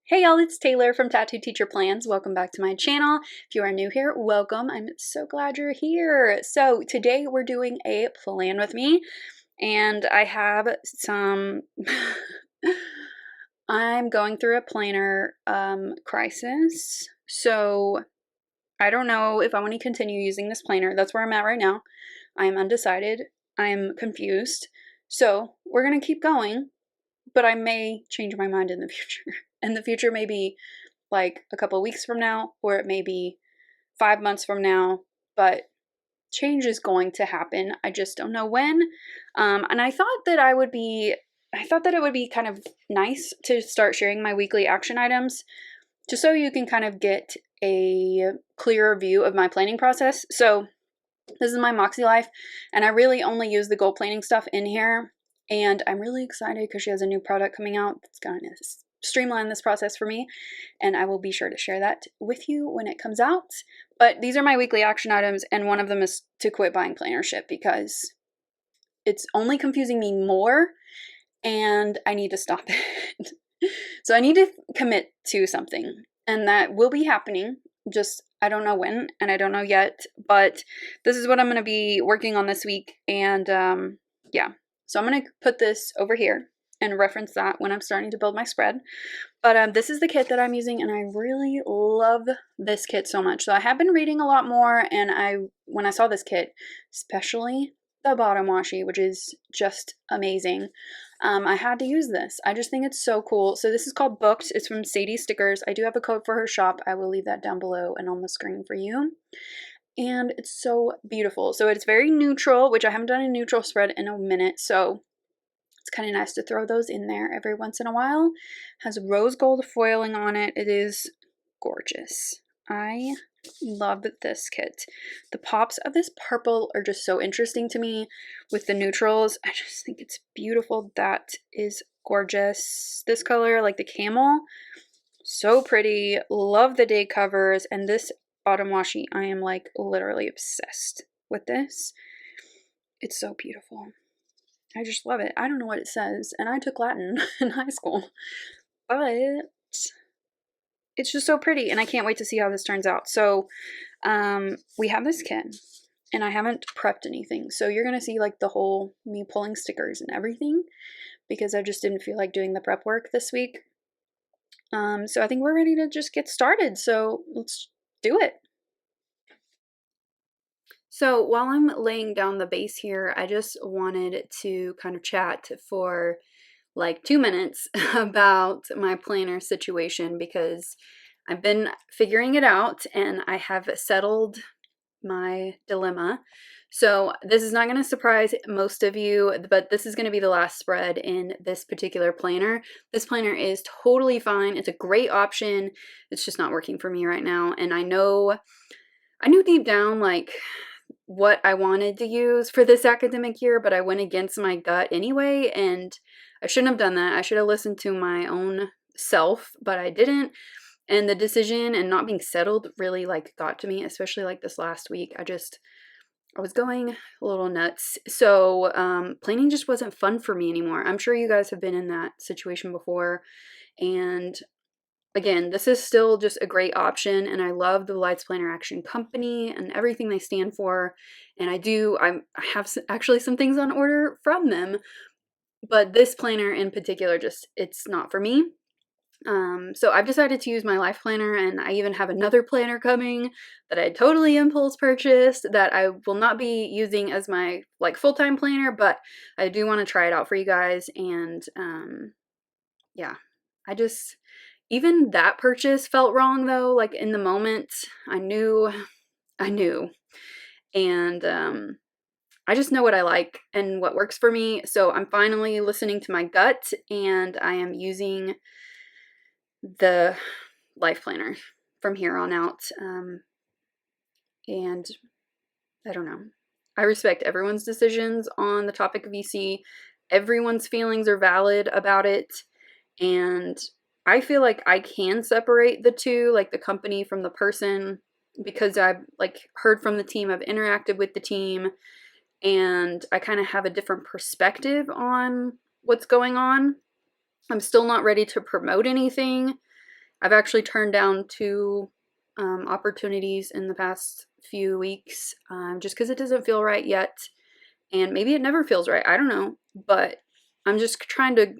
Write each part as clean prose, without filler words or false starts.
Hey y'all, it's Taylor from Tattooedteacherplans. Welcome back to my channel. If you are new here, welcome. I'm so glad you're here. So today we're doing a plan with me, and I have some I'm going through a planner crisis. So I don't know if I want to continue using this planner. That's where I'm at right now. I am undecided. I am confused. So we're gonna keep going, but I may change my mind in the future. And the future may be like a couple of weeks from now, or it may be 5 months from now, but change is going to happen. I just don't know when. And I thought that it would be kind of nice to start sharing my weekly action items, just so you can kind of get a clearer view of my planning process. So this is my mäksēlife, and I really only use the goal planning stuff in here. And I'm really excited because she has a new product coming out that's going to streamline this process for me, and I will be sure to share that with you when it comes out. But these are my weekly action items, and one of them is to quit buying plannership because it's only confusing me more, and I need to stop it. So I need to commit to something, and that will be happening. Just I don't know when, and I don't know yet, but this is what I'm going to be working on this week. And yeah, so I'm going to put this over here and reference that when I'm starting to build my spread. But this is the kit that I'm using, and I really love this kit so much. So I have been reading a lot more, and when I saw this kit, especially the bottom washi, which is just amazing, I had to use this. I just think it's so cool. So this is called Booked. It's from Sadie Stickers. I do have a code for her shop. I will leave that down below and on the screen for you. And it's so beautiful. So it's very neutral, which I haven't done a neutral spread in a minute, so it's kind of nice to throw those in there every once in a while. Has rose gold foiling on it. It is gorgeous. I love this kit. The pops of this purple are just so interesting to me with the neutrals. I just think it's beautiful. That is gorgeous. This color, like the camel, so pretty. Love the day covers, and this bottom washi, I am like literally obsessed with this. It's so beautiful. I just love it. I don't know what it says, and I took Latin in high school, but it's just so pretty, and I can't wait to see how this turns out. So we have this kit, and I haven't prepped anything, so you're gonna see like the whole me pulling stickers and everything, because I just didn't feel like doing the prep work this week. So I think we're ready to just get started, so let's do it. So while I'm laying down the base here, I just wanted to kind of chat for like 2 minutes about my planner situation, because I've been figuring it out and I have settled my dilemma. So this is not going to surprise most of you, but this is going to be the last spread in this particular planner. This planner is totally fine. It's a great option. It's just not working for me right now. And I knew deep down like what I wanted to use for this academic year, but I went against my gut anyway, and I shouldn't have done that. I should have listened to my own self, but I didn't. And the decision and not being settled really like got to me, especially like this last week. I was going a little nuts. So planning just wasn't fun for me anymore. I'm sure you guys have been in that situation before. And again, this is still just a great option, and I love the Lights Planner Action Company and everything they stand for. And I have actually some things on order from them, but this planner in particular, just it's not for me. So I've decided to use my life planner, and I even have another planner coming that I totally impulse purchased that I will not be using as my like full-time planner, but I do want to try it out for you guys. And yeah, even that purchase felt wrong though. Like in the moment, I knew, and I just know what I like and what works for me. So I'm finally listening to my gut, and I am using the life planner from here on out. And I don't know. I respect everyone's decisions on the topic of VC. Everyone's feelings are valid about it, and I feel like I can separate the two, like the company from the person, because I've like heard from the team, I've interacted with the team, and I kind of have a different perspective on what's going on. I'm still not ready to promote anything, I've actually turned down 2 opportunities in the past few weeks, just because it doesn't feel right yet. And maybe it never feels right. I don't know. But I'm just trying to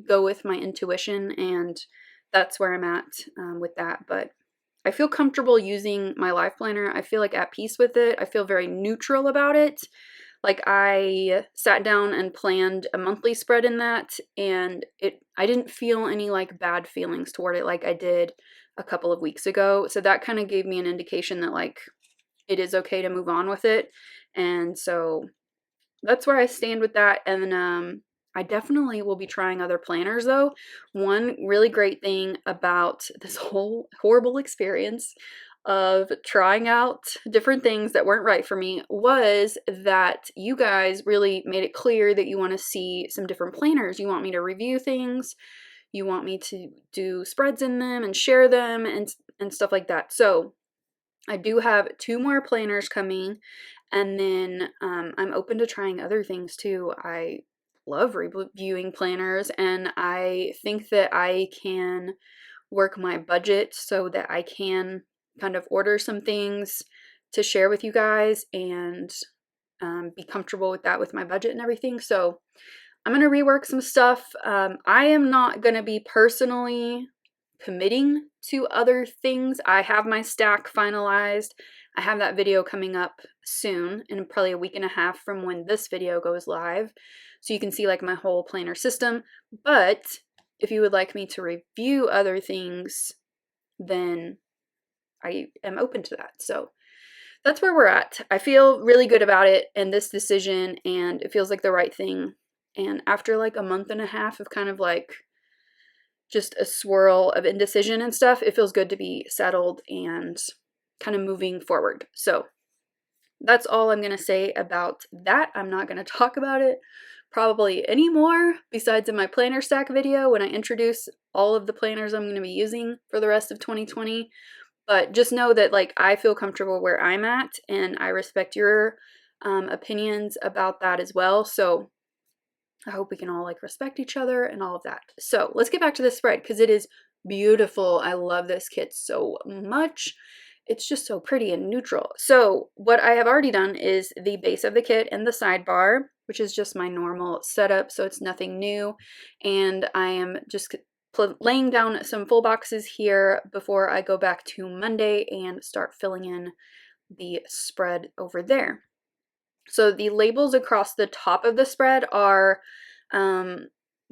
go with my intuition, and that's where I'm at with that. But I feel comfortable using my life planner. I feel like at peace with it. I feel very neutral about it. Like, I sat down and planned a monthly spread in that, and I didn't feel any like bad feelings toward it like I did a couple of weeks ago. So that kind of gave me an indication that like it is okay to move on with it. And so that's where I stand with that. And I definitely will be trying other planners though. One really great thing about this whole horrible experience of trying out different things that weren't right for me was that you guys really made it clear that you want to see some different planners. You want me to review things. You want me to do spreads in them and share them and stuff like that. So I do have 2 more planners coming, and then I'm open to trying other things too. I love reviewing planners, and I think that I can work my budget so that I can kind of order some things to share with you guys and be comfortable with that with my budget and everything. So I'm going to rework some stuff. I am not going to be personally committing to other things. I have my stack finalized. I have that video coming up soon, in probably a week and a half from when this video goes live. So you can see like my whole planner system. But if you would like me to review other things, then I am open to that. So that's where we're at. I feel really good about it and this decision, and it feels like the right thing. And after like a month and a half of kind of like just a swirl of indecision and stuff, it feels good to be settled and kind of moving forward. So that's all I'm going to say about that. I'm not going to talk about it probably anymore besides in my planner stack video when I introduce all of the planners I'm going to be using for the rest of 2020. But just know that like I feel comfortable where I'm at, and I respect your opinions about that as well. So I hope we can all like respect each other and all of that. So let's get back to this spread because it is beautiful. I love this kit so much. It's just so pretty and neutral. So what I have already done is the base of the kit and the sidebar, which is just my normal setup. So it's nothing new. And I am just laying down some full boxes here before I go back to Monday and start filling in the spread over there. So the labels across the top of the spread are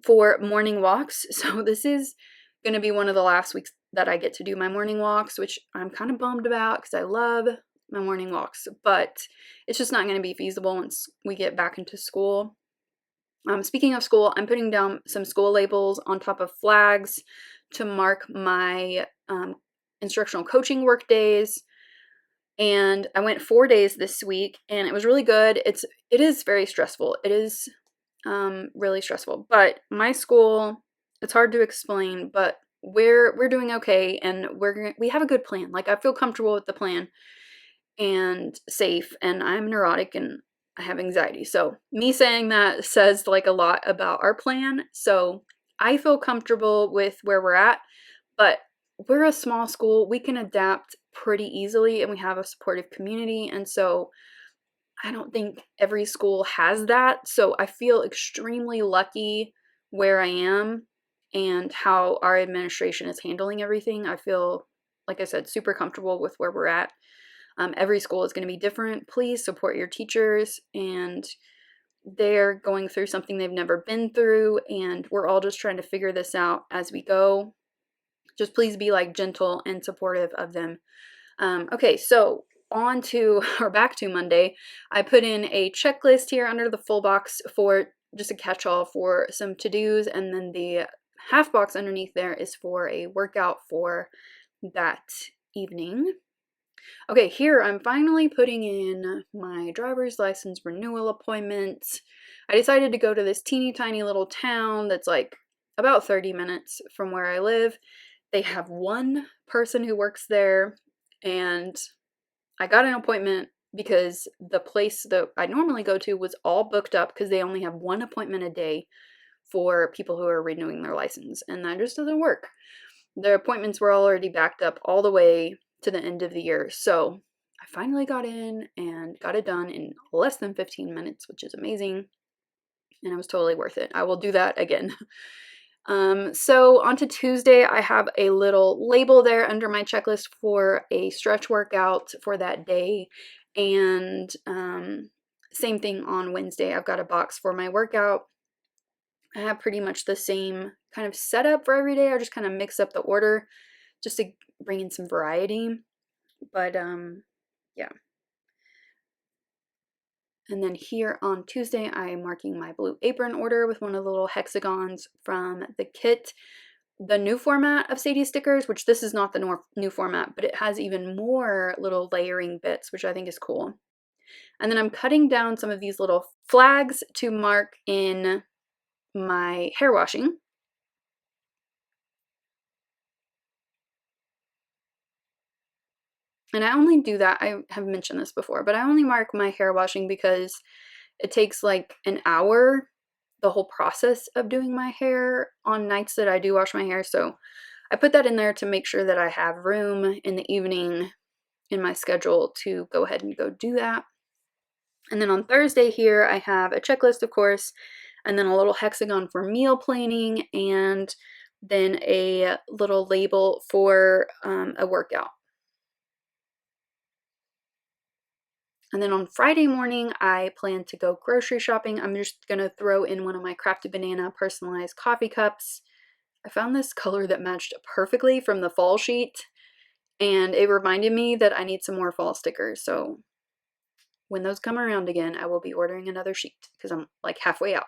for morning walks. So this is going to be one of the last weeks that I get to do my morning walks, which I'm kind of bummed about because I love my morning walks, but it's just not going to be feasible once we get back into school. Speaking of school, I'm putting down some school labels on top of flags to mark my instructional coaching work days. And I went 4 days this week, and it was really good. It is very stressful. It is really stressful. But my school, it's hard to explain, but we're doing okay, and we have a good plan. Like, I feel comfortable with the plan and safe, and I'm neurotic and I have anxiety. So me saying that says like a lot about our plan. So I feel comfortable with where we're at, but we're a small school. We can adapt pretty easily, and we have a supportive community. And so I don't think every school has that. So I feel extremely lucky where I am and how our administration is handling everything. I feel, like I said, super comfortable with where we're at. Every school is going to be different. Please support your teachers, and they're going through something they've never been through, and we're all just trying to figure this out as we go. Just please be like gentle and supportive of them. Okay, so on to, or back to Monday. I put in a checklist here under the full box for just a catch-all for some to-dos, and then the half box underneath there is for a workout for that evening. Okay, here I'm finally putting in my driver's license renewal appointment. I decided to go to this teeny tiny little town that's like about 30 minutes from where I live. They have one person who works there, and I got an appointment because the place that I normally go to was all booked up because they only have one appointment a day for people who are renewing their license, and that just doesn't work. The appointments were already backed up all the way to the end of the year. So I finally got in and got it done in less than 15 minutes, which is amazing. And it was totally worth it. I will do that again. So on to Tuesday, I have a little label there under my checklist for a stretch workout for that day. And same thing on Wednesday, I've got a box for my workout. I have pretty much the same kind of setup for every day. I just kind of mix up the order just to bring in some variety. But yeah. And then here on Tuesday, I am marking my blue apron order with one of the little hexagons from the kit. The new format of Sadie stickers, which this is not the new format, but it has even more little layering bits, which I think is cool. And then I'm cutting down some of these little flags to mark in my hair washing. And I only do that, I have mentioned this before, but I only mark my hair washing because it takes like an hour, the whole process of doing my hair on nights that I do wash my hair. So I put that in there to make sure that I have room in the evening in my schedule to go ahead and go do that. And then on Thursday here, I have a checklist, of course, and then a little hexagon for meal planning, and then a little label for a workout. And then on Friday morning, I plan to go grocery shopping. I'm just going to throw in one of my Crafted Banana personalized coffee cups. I found this color that matched perfectly from the fall sheet, and it reminded me that I need some more fall stickers. So when those come around again, I will be ordering another sheet because I'm like halfway out.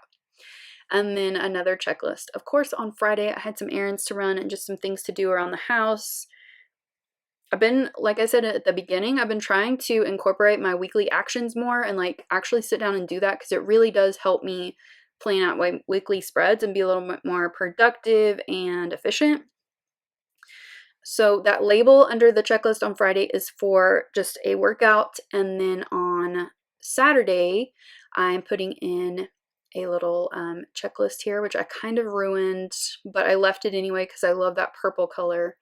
And then another checklist. Of course, on Friday, I had some errands to run and just some things to do around the house. I've been, like I said at the beginning, I've been trying to incorporate my weekly actions more and like actually sit down and do that because it really does help me plan out my weekly spreads and be a little bit more productive and efficient. So that label under the checklist on Friday is for just a workout, and then on Saturday, I'm putting in a little checklist here, which I kind of ruined, but I left it anyway because I love that purple color.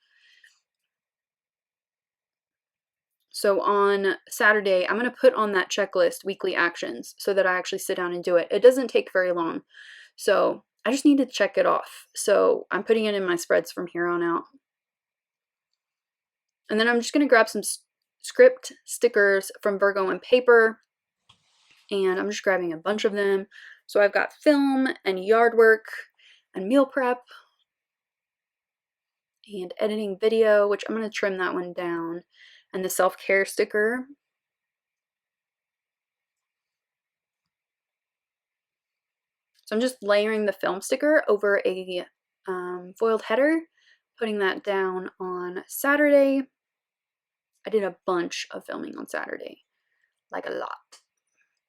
So on Saturday, I'm going to put on that checklist weekly actions so that I actually sit down and do it. It doesn't take very long, so I just need to check it off. So I'm putting it in my spreads from here on out. And then I'm just going to grab some script stickers from Virgo and paper, and I'm just grabbing a bunch of them. So I've got film and yard work and meal prep and editing video, which I'm going to trim that one down, and the self-care sticker. So I'm just layering the film sticker over a foiled header, putting that down on Saturday. I did a bunch of filming on Saturday, like a lot.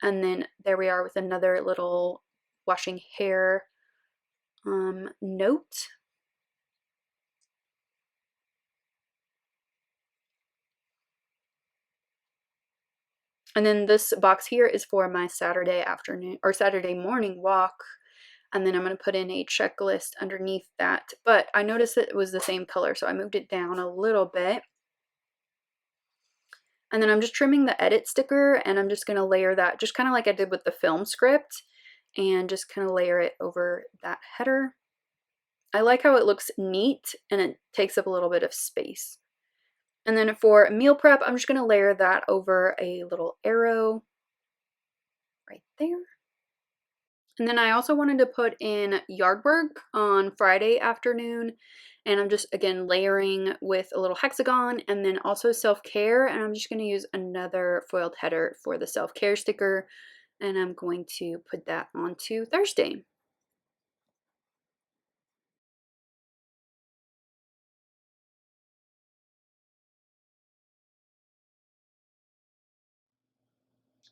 And then there we are with another little washing hair note. And then this box here is for my Saturday afternoon or Saturday morning walk. And then I'm going to put in a checklist underneath that. But I noticed that it was the same color, so I moved it down a little bit. And then I'm just trimming the edit sticker, and I'm just going to layer that just kind of like I did with the film script, and just kind of layer it over that header. I like how it looks neat and it takes up a little bit of space. And then for meal prep, I'm just going to layer that over a little arrow right there. And then I also wanted to put in yard work on Friday afternoon, and I'm just again layering with a little hexagon, and then also self-care, and I'm just going to use another foiled header for the self-care sticker, and I'm going to put that onto Thursday.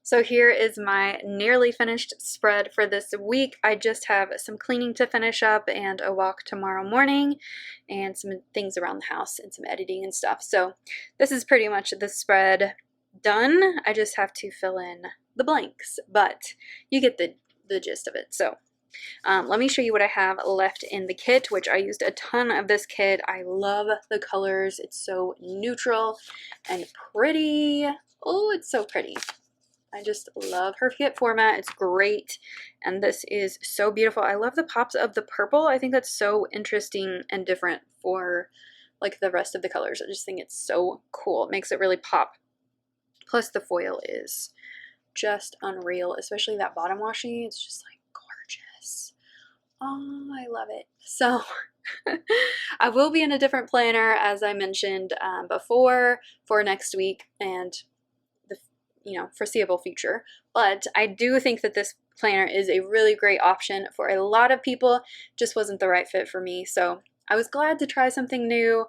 So here is my nearly finished spread for this week. I just have some cleaning to finish up and a walk tomorrow morning and some things around the house and some editing and stuff. So this is pretty much the spread done. I just have to fill in the blanks, but you get the gist of it. So let me show you what I have left in the kit, which I used a ton of this kit. I love the colors. It's so neutral and pretty. Oh, it's so pretty. I just love her kit format. It's great. And this is so beautiful. I love the pops of the purple. I think that's so interesting and different for like the rest of the colors. I just think it's so cool. It makes it really pop. Plus the foil is just unreal, especially that bottom washi. It's just like gorgeous. Oh, I love it. So I will be in a different planner, as I mentioned before, for next week and the foreseeable future. But I do think that this planner is a really great option for a lot of people. Just wasn't the right fit for me. So I was glad to try something new,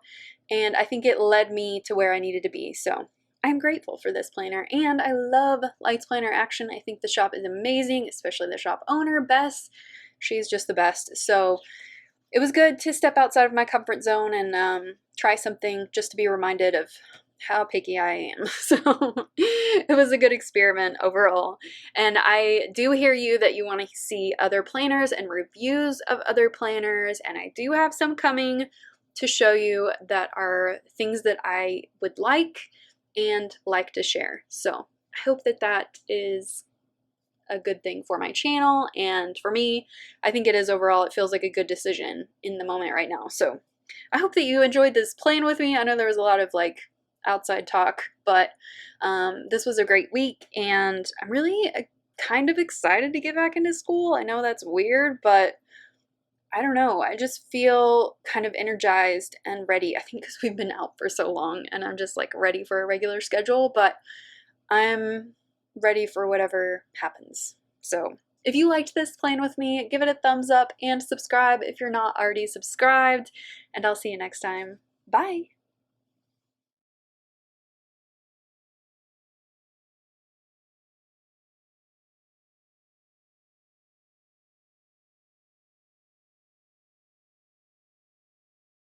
and I think it led me to where I needed to be. So I'm grateful for this planner, and I love Lights Planner Action. I think the shop is amazing, especially the shop owner, Bess. She's just the best. So it was good to step outside of my comfort zone and try something just to be reminded of how picky I am. So it was a good experiment overall. And I do hear you that you want to see other planners and reviews of other planners, and I do have some coming to show you that are things that I would like and like to share. So I hope that that is a good thing for my channel, and for me, I think it is overall. It feels like a good decision in the moment right now. So I hope that you enjoyed this plan with me. I know there was a lot of like outside talk, but this was a great week, and I'm really kind of excited to get back into school. I know that's weird, but I don't know. I just feel kind of energized and ready. I think because we've been out for so long, and I'm just like ready for a regular schedule, but I'm ready for whatever happens. So if you liked this plan with me, give it a thumbs up and subscribe if you're not already subscribed, and I'll see you next time. Bye!